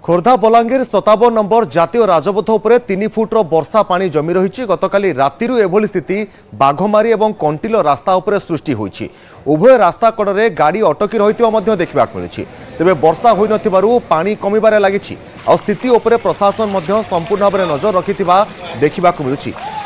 Khordha Balangir 57 number जातीय राजपथ उपर 3 फुट्र वर्षा पानी जमी रही गतकाली राति एभली स्थिति बाघमारी और कंटिल रास्ता उपर सृष्टि होईछि। उभय रास्ता कड़े गाड़ी अटकी रही देखा मिली तेज वर्षा हो पानी कमिबार लगी आ स्थिति उपर प्रशासन संपूर्ण भाव में नजर रखि देखा मिलूँ।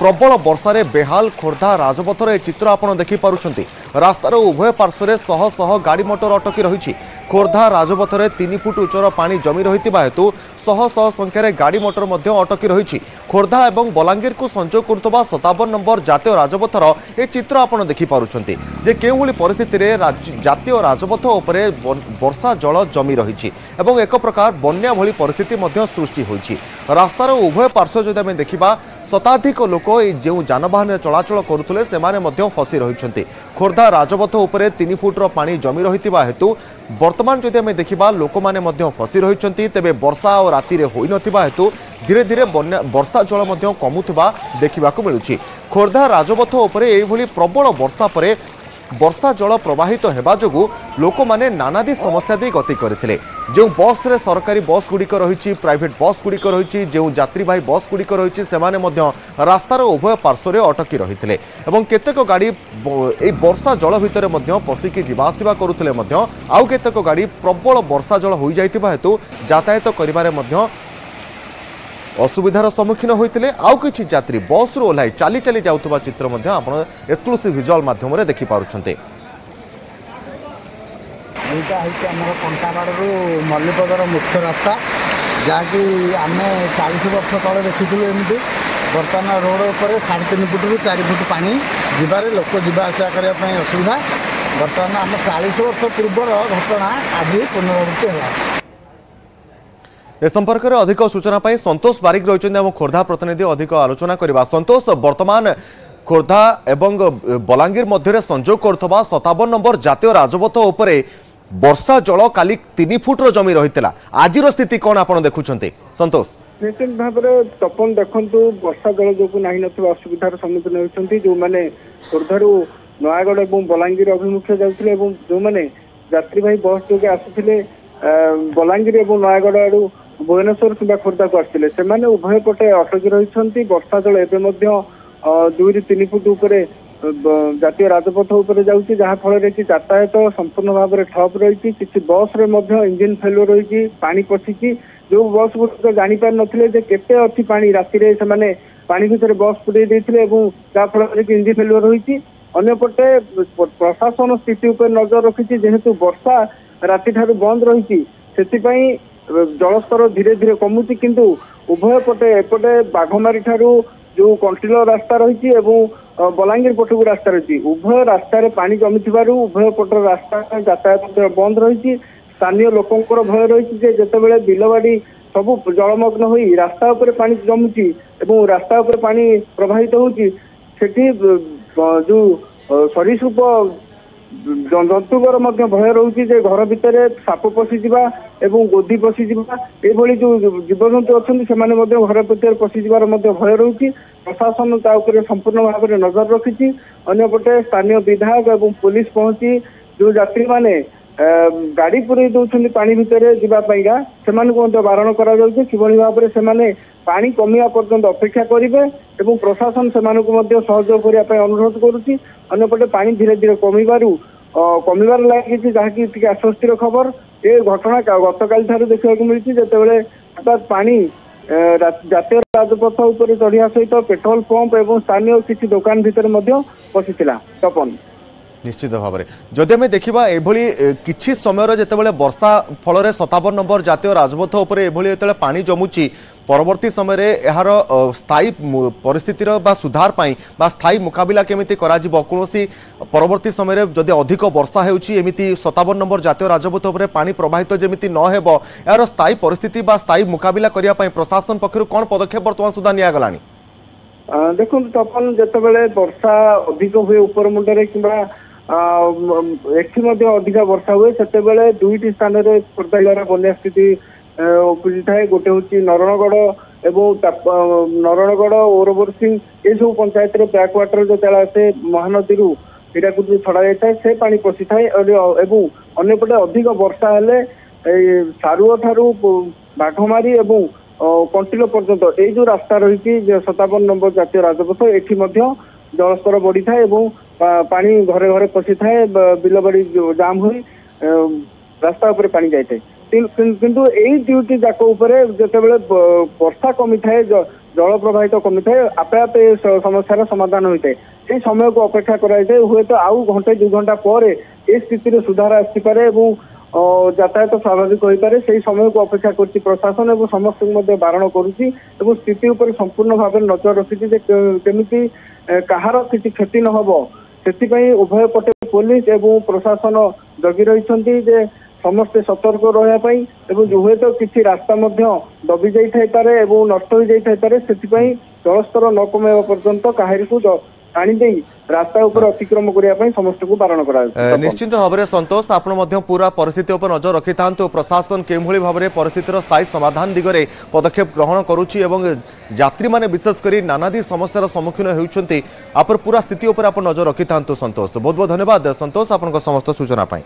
प्रबल वर्षार बेहाल खोर्धा राजपथर ए चित्र आपड़ देखिपुंट। रास्तार उभय पार्श्व शह शह गाड़ी मोटर अटकी रही। खोर्धा राजपथर 3 फुट उच्चर पानी जमी रही हेतु शह शह संख्यार गाड़ी मोटर अटकी रही। खोर्धा और बलांगीर को संजोग करुवा 57 नंबर जातीय राजपथर ए चित्र आपड़ देखिपुंट जे केउभली परिस्थिति में जातीय राजपथ उपर वर्षा जल जमी रही एक प्रकार बन्या भली परिस्थिति सृष्टि होईछि। रास्तार उभय पार्श्व जदि आम देखा शताधिक लोक जो जानवाहन चलाचल करुले से फसी रही। खोर्धा राजपथ उपर 3 फुट्र पानी जमी रही हेतु बर्तमान जदि आम देखा लोक मैंने फसी रही तेज वर्षा और राति होन हेतु धीरे धीरे वर्षा जल कमुवा देखा मिलूँ। खोर्धा राजपथ उपर यह प्रबल वर्षा पर वर्षा जल प्रवाहित होगा जो लोक मैंने नानादी समस्या दे गति करते जो बस रे सरकारी बस गुड़िक रही प्राइवेट बस गुड़िक रही जो यात्रीवाही बस गुड़िक रही से रास्तार उभय पार्श्व अटकी रही केतेक गाड़ी वर्षा जल भितर पशिकी जावासवा करुले आउ केतेक गाड़ी प्रबल वर्षा जल हो जाइतिबा हेतु यातायात करिबारे असुविधार सम्मुखीन होते आउ किछि यात्री बस रु ओह्लाई चाली चाली जाउतबा चित्र एक्सक्लूसिव विजुअल माध्यम देखिपुंट। এইটা হচ্ছে আমার কଣ୍ଟାବାଡ଼ରୁ ମଲ୍ଲିପଦର ମୁଖ୍ୟ ରାସ୍ତା ଯାହାକି ଆମେ 40 ବର୍ଷ ତଳେ ଦେଖିଥିଲୁ ଏମିତି। ବର୍ତ୍ତମାନ ରୋଡ଼ ଉପରେ 3.5 ଫୁଟରୁ 4 ଫୁଟ ପାଣି ଯିବାରେ ଲୋକ ଯିବା ଆସିବା କରିବା ପାଇଁ ଅସୁବିଧା। ବର୍ତ୍ତମାନ ଆମ 40 ବର୍ଷ ପୂର୍ବର ଘଟଣା ଆଜି ପୁନରାବୃତ୍ତି ହେଲା। ए संपर्क में अधिक सूचना पाई संतोष बारिक रही खोर्धा प्रतिनिधि अधिक आलोचना करवा। संतोष वर्तमान खोर्धा एवं बलांगीर मध्य संजोग करुवा 57 नंबर जातीय राजपथ उपर वर्षा जल काली 3 फुट्र जमी रही आज स्थिति कौन आप देखुं संतोष? निश्चित भाव में तपन देखु वर्षा जल जो ना असुविधार सम्मुखीन होती जो मैंने खोर्धारू नयागढ़ और बलांगीर अभिमुखे जाते जो मैंने यात्रीवाही बस जो आसुले बलांगीर और नयागढ़ आड़ू भुवनेश्वर कि खोर्धा को आसते से उभय पटे अटकी रही। वर्षा जल एवं 2 ରୁ 3 फुट उपर जातीय राजपथ उपर जाऊँगी जहाँफल कि यातायात संपूर्ण भाव में ठप रही। किसी बस इंजिन फेल्योर रही पानी पशिकी जो बस गुड़िक जापार नथिले केते अच्छी पानी राति से पानी भितर बस पुड़े जहाँफल कि इंजिन फेल्योर रही। अंपटे प्रशासन स्थिति उपर नजर रखी जेहेतु वर्षा राति ठारू बंद रही जलस्तर धीरे धीरे कमुची किंतु उभय पटे एपटे बाघमारी ठारू जो कंटिल रास्ता रही बलांगीर पटक रास्ता रही उभय रास्तार पानी जमी उभय पटर रास्ता यातायात बंद रही। स्थानीय लोकंर भय रही जितेबाला बिलबाड़ी सब जलमग्न हो रास्ता उपर पानी जमुची एवं रास्ता उपर पानी प्रवाहित होती जो सरीसृप जंतुकर भय रोचे घर भितर साप पशिजा एवं गोदी पशिजा ये जो जीवजंतु अच्छा से घर भितर पशिजार भय रोचे। प्रशासन संपूर्ण भाव में नजर रखी। अंपटे स्थानीय विधायक और पुलिस पहुंची जो यात्री मैंने गाड़ी पुरे दौरान पानी भितर जावाईका से बारण कर भाव से पानी कमिया पर्यंत अपेक्षा करेंगे और प्रशासन से सहयोग करने अनुरोध करुच्ची। अंपटे पानी धीरे धीरे कमिबार लगी जहाँकि आश्वस्तिर खबर ये घटना गतकाली ठार देखा मिली जितेबाला हठात पानी जातीय राजपथ उपर चढ़िया सहित पेट्रोल पंप और स्थानीय किसी दुकान भितर पशि तपन निश्चित भाव में जदि आम देखा किसी समय जितेबाला वर्षा फल 57 नंबर जातीय राजपथ उपर पानी जमुची परवर्ती समय यार स्थायी परिस्थितिर सुधार पाई स्थायी मुकाबला केमिति कराजिबो कोनोसी परवर्ती समय जदि अधिक वर्षा हेउची एमिति 57 नंबर जातीय राजपथ उपर पानी प्रवाहित जेमिति न हेबो यार स्थायी परिस्थिति स्थायी मुकाबला करिया पाई प्रशासन पक्षरु कोन पदक्षेप वर्तमान सुधा निया गलानी? देखो तपन जितेबाला वर्षा अधिक हुए ऊपर मुंडरे किबा एठी अधिका वर्षा हुए से दुईटी स्थान में खोर्धा जिलार बन्या स्थिति उपजी थाए गोटे हूँ नरणगढ़ एवं नरणगढ़ ओरबरसिंह ये सब पंचायत बैकवाटर जो आसे महानदी हीराकुद छड़ा जाए से पानी पशि थाए अंपटे अधिक वर्षा हेले सारुआ ठारू ବାଘମାରୀ ଏବଂ କଣ୍ଟିଲୋ ପର୍ଯ୍ୟନ୍ତ ଏଇ ଯୋଉ ରାସ୍ତା ରହିଛି 57 ନମ୍ବର ଜାତୀୟ ରାଜପଥ ଏଠି ମଧ୍ୟ ଜଳସ୍ତର ବଢିଥାଏ ଏବଂ ପାଣି ଘରେ ଘରେ ପଶିଥାଏ, ବିଲବାଡି ଜାମ୍ ହୋଇ ରାସ୍ତା ଉପରେ ପାଣି ଯାଇଥାଏ। କିନ୍ତୁ ଏଇ ଦୁଇଟି ଯାକ ଉପରେ ଯେତେବେଳେ ବର୍ଷା କମିଥାଏ, ଜଳ ପ୍ରବାହିତ କମିଥାଏ, ଆପେ ଆପେ ସମସ୍ୟାର ସମାଧାନ ହୋଇଥାଏ। ସେଇ ସମୟକୁ ଅପେକ୍ଷା କରାଯାଇଥାଏ। ହୁଏତ ଆଉ ଘଣ୍ଟେ 2 ଘଣ୍ଟା ପରେ ଏ ସ୍ଥିତିରେ ସୁଧାର ଆସିପାରେ ଏବଂ ଯାତାୟାତ ସ୍ୱାଭାବିକ ହୋଇପାରେ। ସେଇ ସମୟକୁ ଅପେକ୍ଷା କରୁଛି ପ୍ରଶାସନ ଏବଂ ସମସ୍ତଙ୍କୁ ମଧ୍ୟ ବାରଣ କରୁଛି ଏବଂ ସ୍ଥିତି ଉପରେ ସମ୍ପୂର୍ଣ୍ଣ ଭାବରେ ନଜର ରଖିଛି ଯେ କେମିତି କାହାର କିଛି କ୍ଷତି ନ ହବ। ସେଥିପାଇଁ ଉଭୟ ପଟେ ପୋଲିସ ଏବଂ ପ୍ରଶାସନ ଜଗି ରହିଛନ୍ତି ଯେ ସମସ୍ତେ ସତର୍କ ରହିବା ପାଇଁ ଏବଂ ହୁଏତ କିଛି ରାସ୍ତା ମଧ୍ୟ ଦବି ଯାଇଥାଇପାରେ ଏବଂ ନଷ୍ଟ ହୋଇଯାଇଥାଇପାରେ। ସେଥିପାଇଁ ଜଳସ୍ତର ନ କମେଇବା ପର୍ଯ୍ୟନ୍ତ କାହାରିକୁ ପାଣି ଦେଇ ରାସ୍ତା ଉପରେ ଅତିକ୍ରମ କରିବା ପାଇଁ ସମସ୍ତଙ୍କୁ ବାରଣ କରାଯାଉଛି। ନିଶ୍ଚିତ ଭାବରେ ସନ୍ତୋଷ, ଆପଣ ମଧ୍ୟ ପୁରା ପରିସ୍ଥିତି ଉପରେ ନଜର ରଖିଥାନ୍ତୁ। ପ୍ରଶାସନ କେଉଁଭଳି ଭାବରେ ପରିସ୍ଥିତିର ସ୍ଥାୟୀ ସମାଧାନ ଦିଗରେ ପଦକ୍ଷେପ ଗ୍ରହଣ କରୁଛି ଏବଂ ଯାତ୍ରୀମାନେ ବିଶେଷ କରି ନାନାଦି ସମସ୍ୟାର ସମ୍ମୁଖୀନ ହେଉଛନ୍ତି, ଆପଣ ପୁରା ସ୍ଥିତି ଉପରେ ଆପଣ ନଜର ରଖିଥାନ୍ତୁ। ସନ୍ତୋଷ, ବହୁତ ବହୁତ ଧନ୍ୟବାଦ ସନ୍ତୋଷ ଆପଣଙ୍କ ସମସ୍ତ ସୂଚନା ପାଇଁ।